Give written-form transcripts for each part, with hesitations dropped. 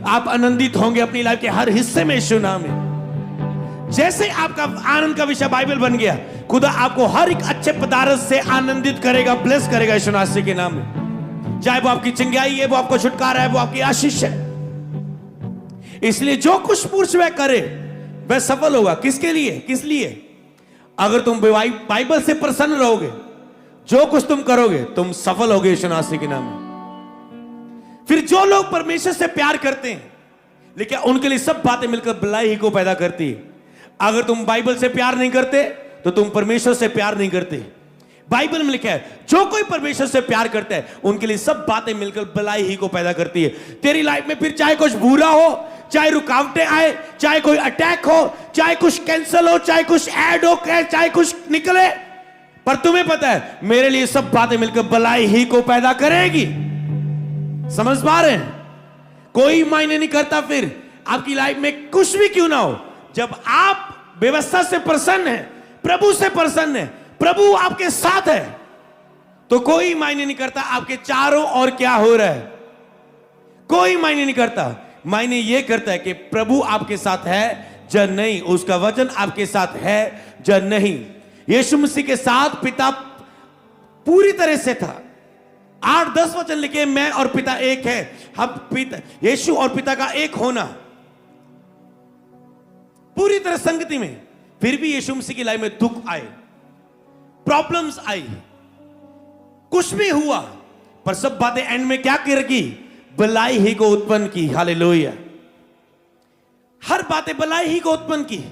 आप आनंदित होंगे अपनी लाइफ के हर हिस्से में यीशु नाम में। जैसे आपका आनंद का विषय बाइबल बन गया, खुदा आपको हर एक अच्छे पदार्थ से आनंदित करेगा, ब्लेस करेगा यीशु मसीह के नाम में। चाहे वो आपकी चंगाई है, वो आपको छुटकारा है, वो आपकी आशीष है। इसलिए जो कुछ पुरुष वह करे वह सफल होगा। किसके लिए? किस लिए? अगर तुम बाइबल से प्रसन्न रहोगे, जो कुछ तुम करोगे तुम सफल होगे यीशु मसीह के नाम में। फिर जो लोग परमेश्वर से प्यार करते हैं, लेकिन उनके लिए सब बातें मिलकर भलाई ही को पैदा करती है। अगर तुम बाइबल से प्यार नहीं करते तो तुम परमेश्वर से प्यार नहीं करते। बाइबल में लिखा है जो कोई परमेश्वर से प्यार करता है उनके लिए सब बातें मिलकर भलाई ही को पैदा करती है। तेरी लाइफ में फिर चाहे कुछ बुरा हो, चाहे रुकावटें आए, चाहे कोई अटैक हो, चाहे कुछ कैंसिल हो, चाहे कुछ ऐड हो, चाहे कुछ निकले, पर तुम्हें पता है मेरे लिए सब बातें मिलकर भलाई ही को पैदा करेगी। समझ पा रहे हैं? कोई मायने नहीं करता फिर आपकी लाइफ में कुछ भी क्यों ना हो, जब आप व्यवस्था से प्रसन्न है, प्रभु से प्रसन्न है, प्रभु आपके साथ है, तो कोई मायने नहीं करता आपके चारों ओर क्या हो रहा है। कोई मायने नहीं करता। मायने यह करता है कि प्रभु आपके साथ है या नहीं, उसका वचन आपके साथ है या नहीं। यीशु मसीह के साथ पिता पूरी तरह से था। 8-10 वचन लिखे, मैं और पिता एक है। हम पिता, यीशु और पिता का एक होना पूरी तरह संगति में। फिर भी यीशु मसीह की लाइफ में दुख आए, प्रॉब्लम्स आई, कुछ भी हुआ, पर सब बातें एंड में क्या की? भलाई ही को उत्पन्न की। हालेलुया। हर बातें भलाई ही को उत्पन्न की।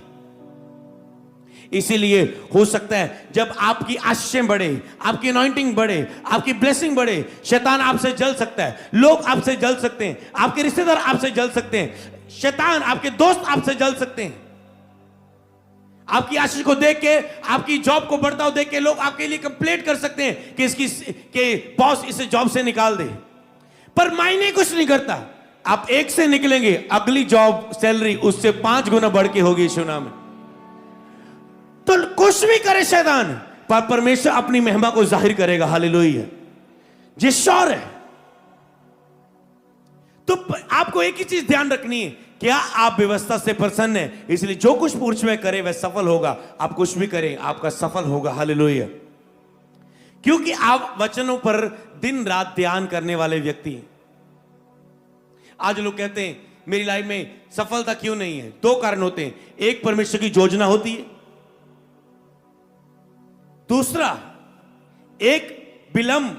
इसीलिए हो सकता है जब आपकी आशीषें बढ़े, आपकी अनॉइंटिंग बढ़े, आपकी ब्लेसिंग बढ़े, शैतान आपसे जल सकता है, लोग आपसे जल सकते हैं, आपके रिश्तेदार आपसे जल सकते हैं, शैतान आपके दोस्त आपसे जल सकते हैं। आपकी आशीष को देख के, आपकी जॉब को बढ़ता हुआ देख के लोग आपके लिए कंप्लेंट कर सकते हैं कि इसकी के बॉस इसे जॉब से निकाल दे, पर मायने कुछ नहीं करता। आप एक से निकलेंगे, अगली जॉब सैलरी उससे 5 गुना बढ़ के होगी यीशु नाम में। तो कुछ भी करे शैतान, पर परमेश्वर अपनी महिमा को जाहिर करेगा। हालेलुया। ये श्योर है। तो आपको एक ही चीज ध्यान रखनी है, क्या आप व्यवस्था से प्रसन्न है? इसलिए जो कुछ पुरुष में करे वह सफल होगा। आप कुछ भी करें आपका सफल होगा। हालेलुया। क्योंकि आप वचनों पर दिन रात ध्यान करने वाले व्यक्ति हैं। आज लोग कहते हैं मेरी लाइफ में सफलता क्यों नहीं है? 2 कारण होते हैं। एक, परमेश्वर की योजना होती है। दूसरा, एक विलंब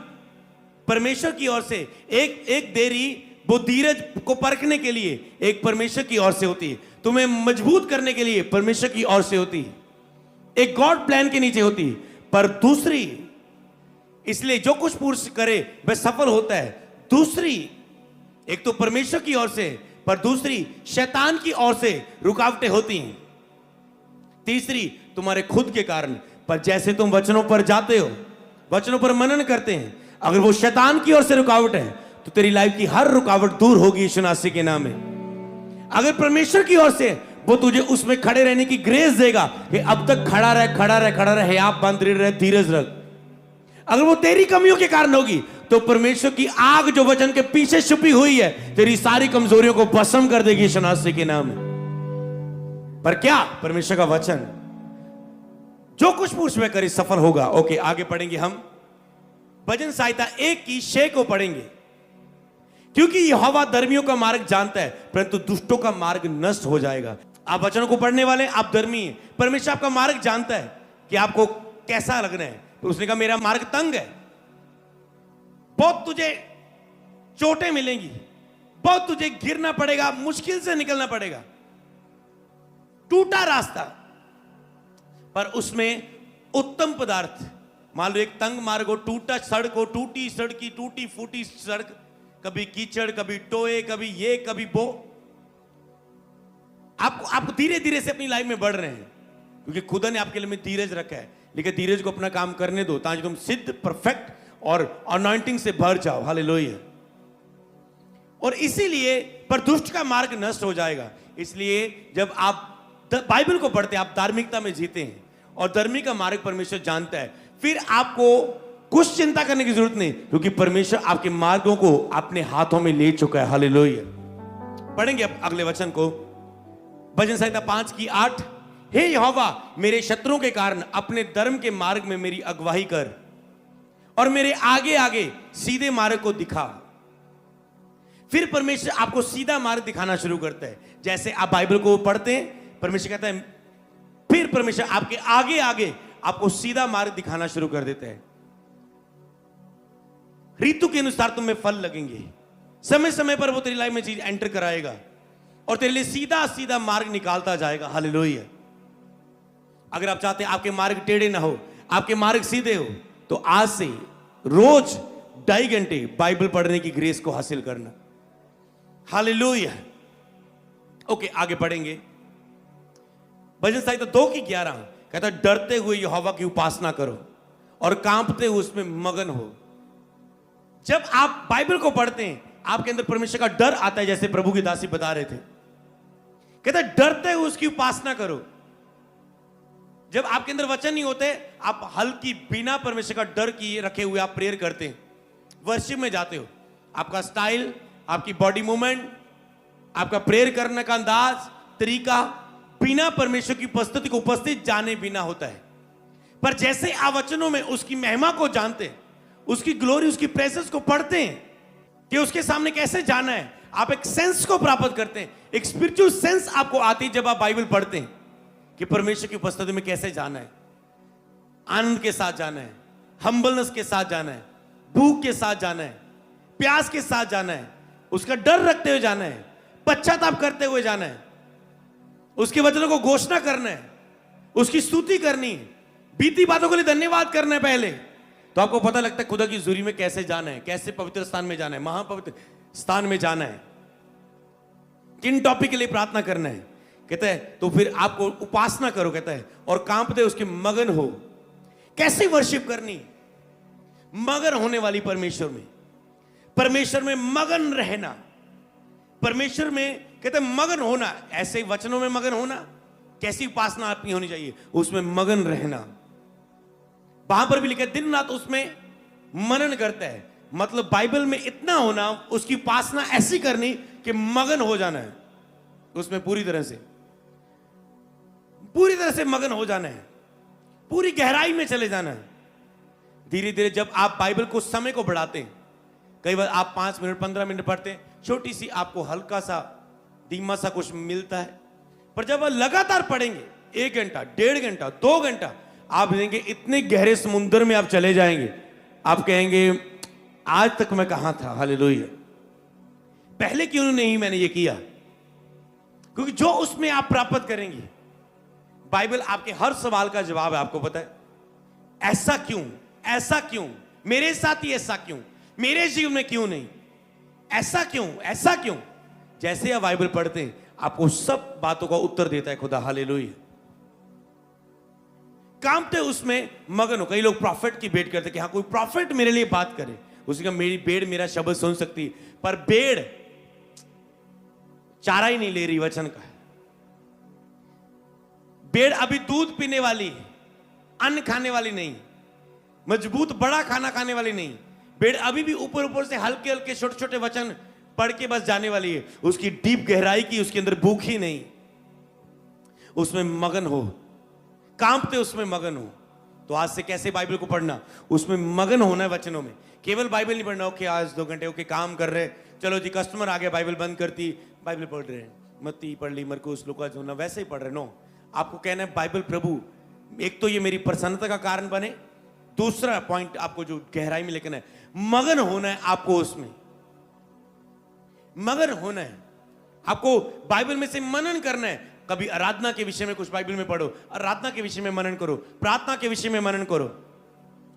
परमेश्वर की ओर से, एक देरी वो धीरज को परखने के लिए एक परमेश्वर की ओर से होती है। तुम्हें मजबूत करने के लिए परमेश्वर की ओर से होती है, एक गॉड प्लान के नीचे होती है। पर दूसरी, इसलिए जो कुछ पुरुष करे वह सफल होता है। दूसरी, एक तो परमेश्वर की ओर से, पर दूसरी शैतान की ओर से रुकावटें होती हैं। तीसरी, तुम्हारे खुद के कारण। पर जैसे तुम वचनों पर जाते हो, वचनों पर मनन करते हैं, अगर वो शैतान की ओर से रुकावट है तो तेरी लाइफ की हर रुकावट दूर होगी यीशु मसीह के नाम में। अगर परमेश्वर की ओर से, वो तुझे उसमें खड़े रहने की ग्रेस देगा कि अब तक खड़ा रहे, आप बंद रहे, धीरज रख। अगर वो तेरी कमियों के कारण होगी तो परमेश्वर की आग जो वचन के पीछे छुपी हुई है तेरी सारी कमजोरियों को भस्म कर देगी यीशु मसीह के नाम में। पर क्या? परमेश्वर का वचन जो कुछ पुरुष में करे सफल होगा। ओके, आगे पढ़ेंगे हम भजन संहिता 1 की 6 को पढ़ेंगे। क्योंकि यहोवा धर्मियों का मार्ग जानता है, परंतु दुष्टों का मार्ग नष्ट हो जाएगा। आप वचनों को पढ़ने वाले, आप धर्मी हैं। परमेश्वर आपका मार्ग जानता है कि आपको कैसा लगना है। तो उसने कहा मेरा मार्ग तंग है, बहुत तुझे चोटें मिलेंगी, बहुत तुझे गिरना पड़ेगा, मुश्किल से निकलना पड़ेगा, टूटा रास्ता, पर उसमें उत्तम पदार्थ। मान लो एक तंग मार्ग हो, टूटा सड़क हो, टूटी सड़क की टूटी फूटी सड़क, कभी कीचड़, कभी टोए, कभी ये, कभी वो। आप धीरे धीरे से अपनी लाइफ में बढ़ रहे हैं क्योंकि खुदा ने आपके लिए में धीरज रखा है। लेकिन धीरज को अपना काम करने दो ताकि तुम सिद्ध, परफेक्ट और अनॉइंटिंग से भर जाओ। हालेलुया। और इसीलिए पर दुष्ट का मार्ग नष्ट हो जाएगा। इसलिए जब आप बाइबल को पढ़ते हैं, आप धार्मिकता में जीते हैं और धर्मी का मार्ग परमेश्वर जानता है, फिर आपको कुछ चिंता करने की जरूरत नहीं, क्योंकि परमेश्वर आपके मार्गों को अपने हाथों में ले चुका है। हालेलुया। पढ़ेंगे अब अगले वचन को, भजन संहिता 5 की 8। हे यहोवा, मेरे शत्रुओं के कारण अपने धर्म के मार्ग में मेरी अगुवाई कर और मेरे आगे आगे सीधे मार्ग को दिखा। फिर परमेश्वर आपको सीधा मार्ग दिखाना शुरू करता है। जैसे आप बाइबल को पढ़ते हैं, परमेश्वर कहता है, फिर परमेश्वर आपके आगे आगे आपको सीधा मार्ग दिखाना शुरू कर देता है। ऋतु के अनुसार तुम्हें फल लगेंगे, समय समय पर वो तेरी लाइफ में चीज एंटर कराएगा और तेरे लिए सीधा सीधा मार्ग निकालता जाएगा। हालेलुया। अगर आप चाहते हैं आपके मार्ग टेढ़े ना हो, आपके मार्ग सीधे हो, तो आज से रोज 2.5 घंटे बाइबल पढ़ने की ग्रेस को हासिल करना। हालेलुया। ओके, आगे पढ़ेंगे। भजन संहिता 2 की 11 कहता है, डरते हुए यहोवा की उपासना करो और कांपते हुए उसमें मगन हो। जब आप बाइबल को पढ़ते हैं, आपके अंदर परमेश्वर का डर आता है, जैसे प्रभु की दासी बता रहे थे। कहता है डरते हुए उसकी उपासना करो। जब आपके अंदर वचन नहीं होते, आप हल्की बिना परमेश्वर का डर किए रखे हुए आप प्रेयर करते हैं, वर्शिप में जाते हो, आपका स्टाइल, आपकी बॉडी मूवमेंट, आपका प्रेयर करने का अंदाज, तरीका बिना परमेश्वर की उपस्थिति को उपस्थित जाने बिना होता है। पर जैसे आप वचनों में उसकी महिमा को जानते हैं, उसकी ग्लोरी, उसकी प्रेजेंस को पढ़ते हैं कि उसके सामने कैसे जाना है, आप एक सेंस को प्राप्त करते हैं, एक स्पिरिचुअल सेंस आपको आती है जब आप बाइबल पढ़ते हैं कि परमेश्वर की उपस्थिति में कैसे जाना है। आनंद के साथ जाना है, हम्बलनेस के साथ जाना है, भूख के साथ जाना है, प्यास के साथ जाना है, उसका डर रखते हुए जाना है, पश्चाताप करते हुए जाना है, उसके वचनों को घोषणा करना है, उसकी स्तुति करनी है, बीती बातों के लिए धन्यवाद करना है पहले। तो आपको पता लगता है खुदा की हुजूरी में कैसे जाना है, कैसे पवित्र स्थान में जाना है, महापवित्र स्थान में जाना है, किन टॉपिक के लिए प्रार्थना करना है। कहता है तो फिर आपको उपासना करो, कहता है, और कांपते उसके मगन हो। कैसे वर्शिप करनी, मगन होने वाली परमेश्वर में, परमेश्वर में मगन रहना, परमेश्वर में कहते हैं मगन होना। ऐसे वचनों में मगन होना, कैसी उपासना आपकी होनी चाहिए, उसमें मगन रहना। वहां पर भी लिखा है दिन रात उसमें मनन करता है, मतलब बाइबल में इतना होना, उसकी उपासना ऐसी करनी कि मगन हो जाना है उसमें, पूरी तरह से मगन हो जाना है, पूरी गहराई में चले जाना है। धीरे धीरे जब आप बाइबल को समय को बढ़ाते हैं, कई बार आप 5 मिनट 15 मिनट पढ़ते हैं, छोटी सी आपको हल्का सा धीमा सा कुछ मिलता है। पर जब आप लगातार पढ़ेंगे 1 घंटा 1.5 घंटा 2 घंटा, आप देखेंगे इतने गहरे समुद्र में आप चले जाएंगे, आप कहेंगे आज तक मैं कहां था। हालेलुया। पहले क्यों नहीं मैंने ये किया, क्योंकि जो उसमें आप प्राप्त करेंगे, बाइबल आपके हर सवाल का जवाब है। आपको पता है ऐसा क्यों, ऐसा क्यों, मेरे साथ ही ऐसा क्यों, मेरे जीवन में क्यों नहीं, ऐसा क्यों, ऐसा क्यों। जैसे आप बाइबल पढ़ते हैं, आपको सब बातों का उत्तर देता है खुदा। हालेलुया। कांपते उसमें मगन हो। कई लोग प्रॉफिट की वेट करते कि हाँ कोई प्रॉफिट मेरे लिए बात करे, उसका मेरी भेड़ मेरा शब्द सुन सकती, पर भेड़ चारा ही नहीं ले रही वचन का। भेड़ अभी दूध पीने वाली, अन्न खाने वाली नहीं, मजबूत बड़ा खाना खाने वाली नहीं। भेड़ अभी भी ऊपर ऊपर से हल्के हल्के छोटे छोटे वचन पढ़ के बस जाने वाली है, उसकी डीप गहराई की उसके अंदर भूख ही नहीं। उसमें मगन हो, कांपते उसमें मगन हो। तो आज से कैसे बाइबल को पढ़ना, उसमें मगन होना है वचनों में। केवल बाइबल नहीं पढ़ना, ओके आज 2 घंटे ओके काम कर रहे, चलो जी कस्टमर आ गया बाइबल बंद करती, बाइबल पढ़ रहे हैं, मत्ती पढ़ ली, मरकुस लूका यूहन्ना, वैसे ही पढ़ रहे। नो, आपको कहना है बाइबल प्रभु एक तो ये मेरी प्रसन्नता का कारण बने, दूसरा पॉइंट आपको जो गहराई में लेकर है, मगन होना है आपको, उसमें मगन होना है आपको। बाइबल में से मनन करना है। कभी आराधना के विषय में कुछ बाइबल में पढ़ो, आराधना के विषय में मनन करो, प्रार्थना के विषय में मनन करो,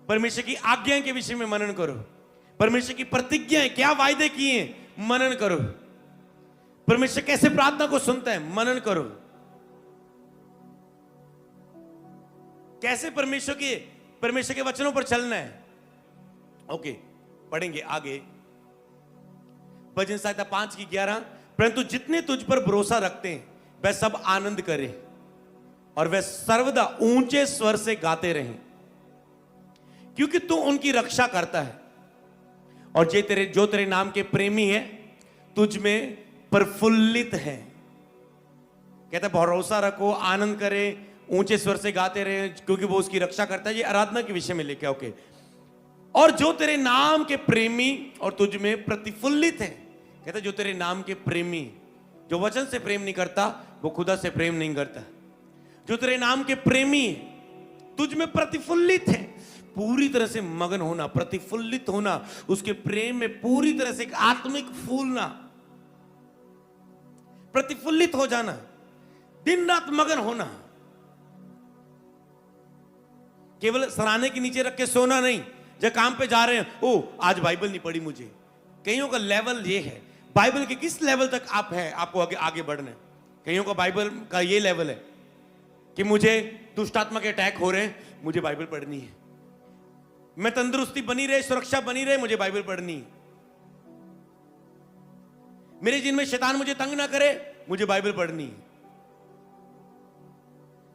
परमेश्वर की आज्ञाएं के विषय में मनन करो, परमेश्वर की प्रतिज्ञाएं क्या वायदे किए मनन करो, परमेश्वर कैसे प्रार्थना को सुनता है मनन करो, कैसे परमेश्वर के वचनों पर चलना है। ओके, पढ़ेंगे आगे। भजन संहिता 5 की 11, परंतु जितने तुझ पर भरोसा रखते हैं वह सब आनंद करें और वह सर्वदा ऊंचे स्वर से गाते रहें, क्योंकि तू उनकी रक्षा करता है और जो तेरे नाम के प्रेमी है तुझ में प्रफुल्लित है। कहता है भरोसा रखो, आनंद करे, ऊंचे स्वर से गाते रहे, क्योंकि वो उसकी रक्षा करता है। ये आराधना के विषय में लेके ओके। और जो तेरे नाम के प्रेमी और तुझ में प्रतिफुल्लित है। कहता है जो तेरे नाम के प्रेमी, जो वचन से प्रेम नहीं करता वो खुदा से प्रेम नहीं करता। जो तेरे नाम के प्रेमी तुझ में प्रतिफुल्लित है, पूरी तरह से मगन होना, प्रतिफुल्लित होना, उसके प्रेम में पूरी तरह से एक आत्मिक फूलना, प्रतिफुल्लित हो जाना, दिन रात मगन होना। केवल सराहने के नीचे रख के सोना नहीं। जब काम पे जा रहे हैं, ओ आज बाइबल नहीं पढ़ी मुझे। कईयों का लेवल ये है, बाइबल के किस लेवल तक आप है, आपको आगे आगे बढ़ना है। कईयों का बाइबल का ये लेवल है कि मुझे दुष्ट आत्मा के अटैक हो रहे हैं, मुझे बाइबल पढ़नी है। मैं तंदुरुस्ती बनी रहे, सुरक्षा बनी रहे, मुझे बाइबल पढ़नी है। मेरे जिनमें शैतान मुझे तंग ना करे, मुझे बाइबल पढ़नी है।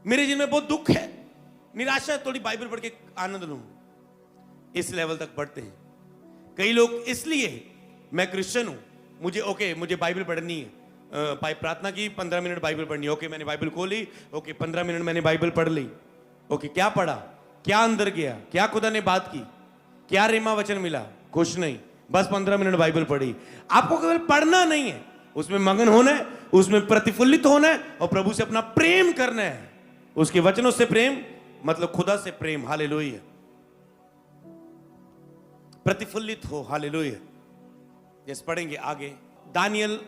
मेरे जिनमें बहुत दुख है, निराशा, थोड़ी बाइबल पढ़ के आनंद लूं। इस लेवल तक बढ़ते हैं कई लोग। इसलिए मैं क्रिश्चियन हूं, मुझे बाइबल पढ़नी है। प्रार्थना की 15 मिनट बाइबल पढ़नी है। ओके, मैंने बाइबल खोली, ओके 15 मिनट मैंने बाइबल पढ़ ली। ओके, क्या पढ़ा, क्या अंदर गया, क्या खुदा ने बात की, क्या रेमा वचन मिला, कुछ नहीं, बस 15 मिनट बाइबल पढ़ी। आपको केवल पढ़ना नहीं है, उसमें मगन होना है, उसमें प्रतिफुल्लित होना है और प्रभु से अपना प्रेम करना है। उसके वचनों से प्रेम मतलब खुदा से प्रेम। हालेलुया। प्रतिफुल्लित हो। हालेलुया। जैसे पढ़ेंगे आगे दानियल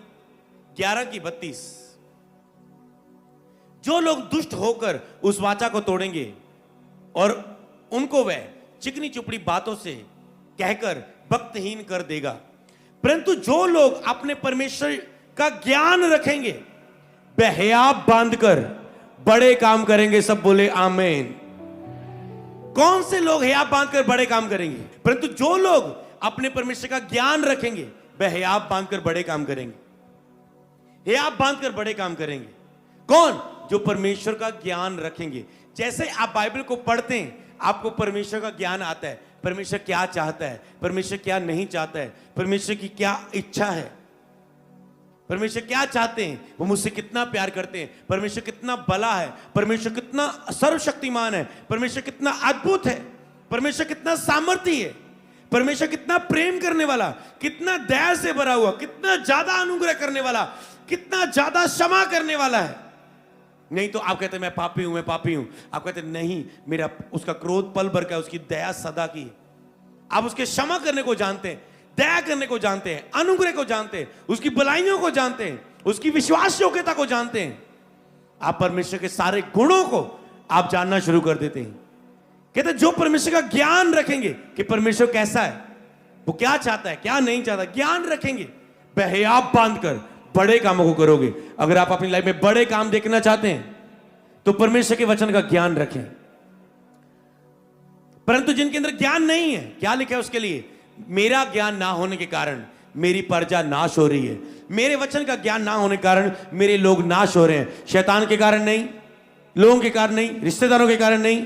11:32। जो लोग दुष्ट होकर उस वाचा को तोड़ेंगे और उनको वह चिकनी चुपड़ी बातों से कहकर भक्तहीन कर देगा, परंतु जो लोग अपने परमेश्वर का ज्ञान रखेंगे वह हियाव बांधकर बड़े काम करेंगे। सब बोले आमीन। कौन से लोग हियाव बांधकर बड़े काम करेंगे? परंतु जो लोग अपने परमेश्वर का ज्ञान रखेंगे वह हियाव बांधकर बड़े काम करेंगे। हियाव बांधकर बड़े काम करेंगे। कौन? जो परमेश्वर का ज्ञान रखेंगे। जैसे आप बाइबल को पढ़ते हैं, आपको परमेश्वर का ज्ञान आता है। परमेश्वर क्या चाहता है, परमेश्वर क्या नहीं चाहता है, परमेश्वर की क्या इच्छा है, परमेश्वर क्या चाहते हैं, वो मुझसे कितना प्यार करते हैं, परमेश्वर कितना भला है, परमेश्वर कितना सर्वशक्तिमान है, परमेश्वर कितना अद्भुत है, परमेश्वर कितना सामर्थ्य है, परमेश्वर कितना प्रेम करने वाला, कितना दया से भरा हुआ, कितना ज्यादा अनुग्रह करने वाला, कितना ज्यादा क्षमा करने वाला है। नहीं तो आप कहते हैं मैं पापी हूं, मैं पापी हूं। आप कहते हैं नहीं, मेरा उसका क्रोध पल भर का है, उसकी दया सदा की। आप उसके क्षमा करने को जानते हैं, दया करने को जानते हैं, अनुग्रह को जानते हैं, उसकी भलाइयों को जानते हैं, उसकी विश्वास योग्यता को जानते हैं। आप परमेश्वर के सारे गुणों को आप जानना शुरू कर देते हैं। कहते हैं जो परमेश्वर का ज्ञान रखेंगे कि परमेश्वर कैसा है, वो क्या चाहता है, क्या नहीं चाहता, ज्ञान रखेंगे, वह हियाव बांधकर बड़े कामों को करोगे। अगर आप अपनी लाइफ में बड़े काम देखना चाहते हैं तो परमेश्वर के वचन का ज्ञान रखें। परंतु जिनके अंदर ज्ञान नहीं है, क्या लिखा है उसके लिए? मेरा ज्ञान ना होने के कारण मेरी प्रजा नाश हो रही है। मेरे वचन का ज्ञान ना होने के कारण मेरे लोग नाश हो रहे हैं। शैतान के कारण नहीं, लोगों के कारण नहीं, रिश्तेदारों के कारण नहीं,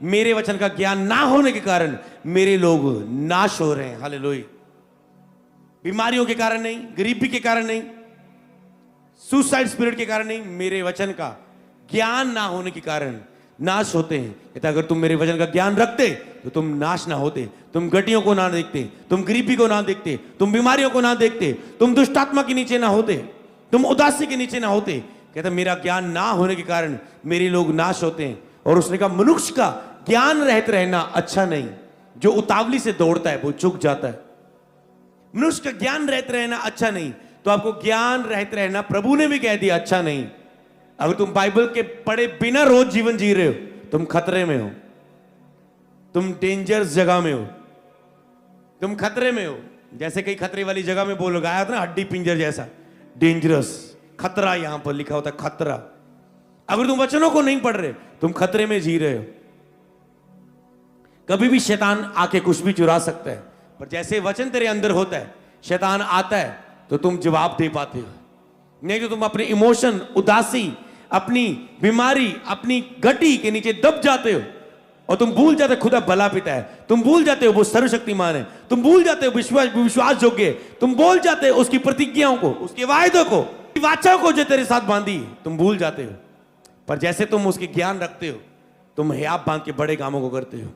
मेरे वचन का ज्ञान ना होने के कारण मेरे लोग नाश हो रहे हैं। हालेलुया। बीमारियों के कारण नहीं, गरीबी के कारण नहीं, सुसाइड स्पिरिट के कारण नहीं, मेरे वचन का ज्ञान ना होने के कारण नाश होते हैं। कहता अगर तुम मेरे वचन का ज्ञान रखते तो तुम नाश ना होते, तुम गटियों को ना देखते, तुम गरीबी को ना देखते, तुम बीमारियों को ना देखते, तुम दुष्ट आत्मा के नीचे ना होते, तुम उदासी के नीचे ना होते। कहता मेरा ज्ञान ना होने के कारण मेरे लोग नाश होते हैं। और उसने कहा मनुष्य का ज्ञान रहित रहना अच्छा नहीं, जो उतावली से दौड़ता है वो चूक जाता है। मनुष्य का ज्ञान रहित रहना अच्छा नहीं, तो आपको ज्ञान रहित रहना प्रभु ने भी कह दिया अच्छा नहीं। अगर तुम बाइबल के पढ़े बिना रोज जीवन जी रहे हो, तुम खतरे में हो, तुम डेंजरस जगह में हो, तुम खतरे में हो। जैसे कई खतरे वाली जगह में बोल लगाया था ना, हड्डी पिंजर जैसा, डेंजरस, खतरा, यहां पर लिखा होता है खतरा। अगर तुम वचनों को नहीं पढ़ रहे, तुम खतरे में जी रहे हो। कभी भी शैतान आके कुछ भी चुरा सकता है, पर जैसे वचन तेरे अंदर होता है, शैतान आता है तो तुम जवाब दे पाते हो। नहीं तो तुम अपने इमोशन, उदासी, अपनी बीमारी, अपनी गति के नीचे दब जाते हो और तुम भूल जाते हो खुदा भला पिता है, तुम भूल जाते हो वो सर्वशक्तिमान है, तुम भूल जाते हो विश्वास योग्य है, तुम भूल जाते हो उसकी प्रतिज्ञाओं को, उसके वायदों को, वाचाओं को जो तेरे साथ बांधी, तुम भूल जाते हो। पर जैसे तुम उसके ज्ञान रखते हो, तुम हियाब बांध के बड़े कामों को करते हो।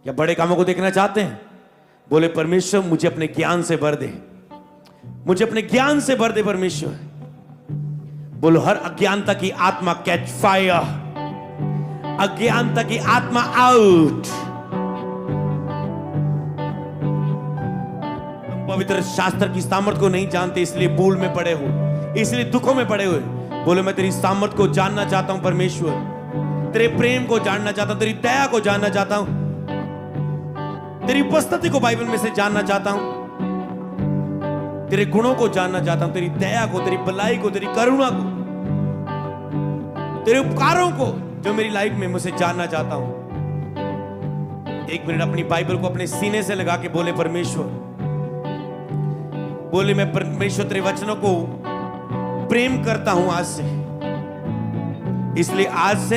क्या बड़े कामों को देखना चाहते हैं? बोले परमेश्वर मुझे अपने ज्ञान से भर दे, मुझे अपने ज्ञान से भर दे परमेश्वर। बोलो हर अज्ञानता की आत्मा कैच फायर, अज्ञानता की आत्मा आउट। तुम पवित्र शास्त्र की सामर्थ को नहीं जानते, इसलिए भूल में पड़े हो, इसलिए दुखों में पड़े हुए। बोले मैं तेरी सामर्थ को जानना चाहता हूं परमेश्वर, तेरे प्रेम को जानना चाहता हूं, तेरी दया को जानना चाहता हूं, तेरी उपस्थिति को बाइबल में से जानना चाहता हूं, तेरे गुणों को जानना चाहता हूं, तेरी दया को, तेरी भलाई को, तेरी करुणा को, तेरे उपकारों को जो मेरी लाइफ में मुझे जानना चाहता हूं। एक मिनट अपनी बाइबल को अपने सीने से लगा के बोले परमेश्वर, बोले मैं परमेश्वर तेरे वचनों को प्रेम करता हूं आज से, इसलिए आज से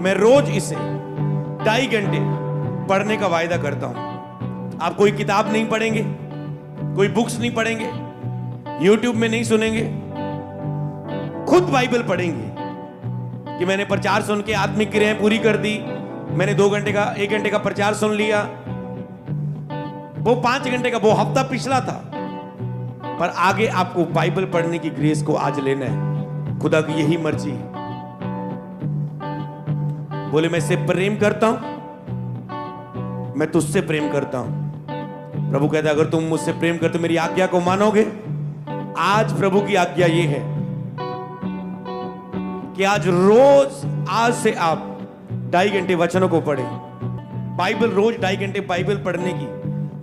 मैं रोज इसे 2.5 घंटे पढ़ने का वायदा करता हूं। आप कोई किताब नहीं पढ़ेंगे, कोई बुक्स नहीं पढ़ेंगे, यूट्यूब में नहीं सुनेंगे, खुद बाइबल पढ़ेंगे कि मैंने प्रचार सुन के आत्मिक क्रियाएं पूरी कर दी, मैंने 1 घंटे का प्रचार सुन लिया, वो 5 घंटे का वो हफ्ता पिछला था। पर आगे आपको बाइबल पढ़ने की ग्रेस को आज लेना है, खुदा की यही मर्जी है। बोले मैं इससे प्रेम करता हूं, मैं तुझसे प्रेम करता हूं। प्रभु कहता है अगर तुम मुझसे प्रेम करते मेरी आज्ञा को मानोगे। आज प्रभु की आज्ञा ये है कि आज से आप 2.5 घंटे वचनों को पढ़ें। बाइबल रोज 2.5 घंटे बाइबल पढ़ने की,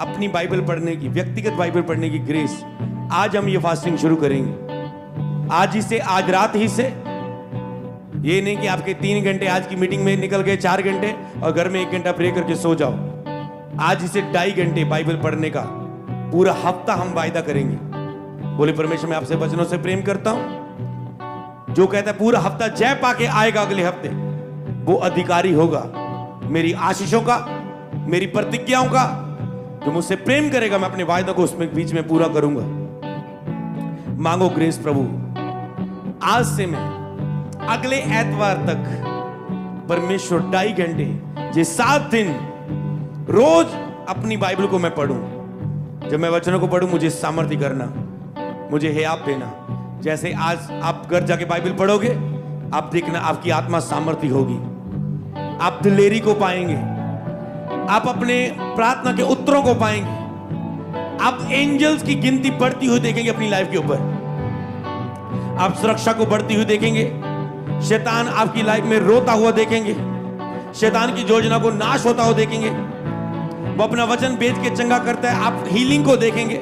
अपनी बाइबल पढ़ने की, व्यक्तिगत बाइबल पढ़ने की ग्रेस, आज हम ये फास्टिंग शुरू करेंगे। आज ही से, आज रात ही से। ये नहीं कि आपके 3 घंटे आज की मीटिंग में निकल गए, 4 घंटे और घर में 1 घंटा प्रे करके सो जाओ। आज ही से 2.5 घंटे बाइबल पढ़ने का पूरा हफ्ता हम वायदा करेंगे। बोले परमेश्वर मैं आपसे वचनों से प्रेम करता हूं। जो कहता है पूरा हफ्ता जय पाके आएगा अगले हफ्ते, वो अधिकारी होगा मेरी आशीषों का, मेरी प्रतिज्ञाओं का। जो मुझसे प्रेम करेगा मैं अपने वायदों को उसमें बीच में पूरा करूंगा। मांगो ग्रेस प्रभु। आज से मैं अगले एतवार तक परमेश्वर 2.5 घंटे ये 7 दिन रोज अपनी बाइबल को मैं पढ़ूं। जब मैं वचनों को पढ़ूं मुझे सामर्थ्य करना, मुझे हियाब देना। जैसे आज आप घर जाके बाइबल पढ़ोगे, आप देखना आपकी आत्मा सामर्थ्य होगी, आप दिलेरी को पाएंगे, आप अपने प्रार्थना के उत्तरों को पाएंगे, आप एंजल्स की गिनती बढ़ती हुई देखेंगे अपनी लाइफ के ऊपर, आप सुरक्षा को बढ़ती हुई देखेंगे, शैतान आपकी लाइफ में रोता हुआ देखेंगे, शैतान की योजना को नाश होता हुआ देखेंगे। वो अपना वचन बेच के चंगा करता है, आप हीलिंग को देखेंगे।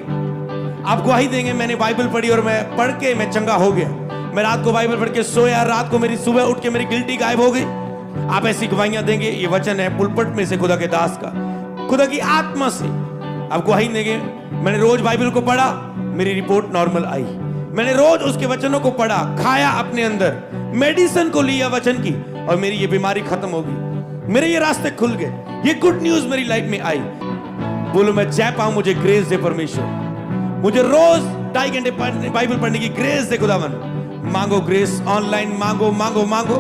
आप गवाही देंगे मैंने बाइबल पढ़ी और मैं पढ़ के मैं चंगा हो गया, मैं रात को बाइबल पढ़ के सोया, रात को मेरी सुबह उठ के मेरी गिल्टी गायब हो गई। आप ऐसी गवाहियां देंगे। ये वचन है पुलपट में से खुदा के दास का, खुदा की आत्मा से आप गवाही देंगे मैंने रोज बाइबल को पढ़ा, मेरी रिपोर्ट नॉर्मल आई। मैंने रोज उसके वचनों को पढ़ा, खाया, अपने अंदर मेडिसिन को लिया वचन की, और मेरी ये बीमारी खत्म हो गई, मेरे ये रास्ते खुल गए, ये गुड न्यूज मेरी लाइफ में आई। बोलो मैं जय पाऊं, मुझे ग्रेस दे परमेश्वर, मुझे रोज 2.5 घंटे बाइबल पढ़ने की ग्रेस दे खुदावन। मांगो ग्रेस, ऑनलाइन मांगो मांगो मांगो।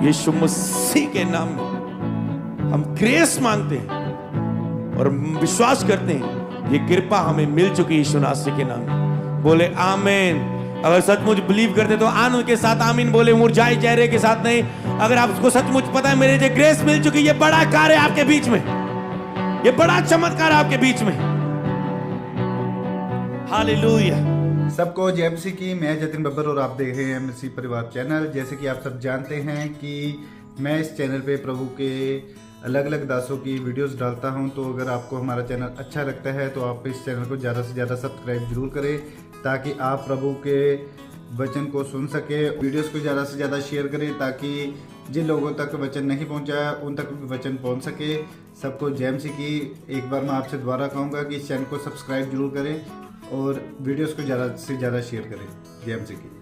यीशु मसीह के नाम में हम ग्रेस मांगते हैं और विश्वास करते हैं ये कृपा हमें मिल चुकी है यीशु नासरी के नाम में। बोले आमीन। अगर सचमुच बिलीव करते तो आनंद के साथ आमीन बोले, मुरझाए चेहरे के साथ नहीं। अगर आपको सचमुच पता है मेरे जो ग्रेस मिल चुकी, ये बड़ा कार्य है आपके बीच में, ये बड़ा चमत्कार है आपके बीच में। हालेलुया। सबको जय मसीह की। मैं जतिन बब्बर और आप देख रहे हैं मसीह परिवार चैनल। जैसे कि आप सब जानते हैं कि मैं इस चैनल पे प्रभु के अलग अलग दासों की वीडियोस डालता हूं, तो अगर आपको हमारा चैनल अच्छा लगता है तो आप इस चैनल को ज़्यादा से ज़्यादा सब्सक्राइब जरूर करें, ताकि आप प्रभु के वचन को सुन सके। वीडियोस को ज़्यादा से ज़्यादा शेयर करें ताकि जिन लोगों तक वचन नहीं पहुंचा उन तक भी वचन पहुंच सके। सबको जय मसीह की। एक बार मैं आपसे दोबारा कहूँगा कि इस चैनल को सब्सक्राइब जरूर करें और वीडियोस को ज़्यादा से ज़्यादा शेयर करें। जय मसीह की।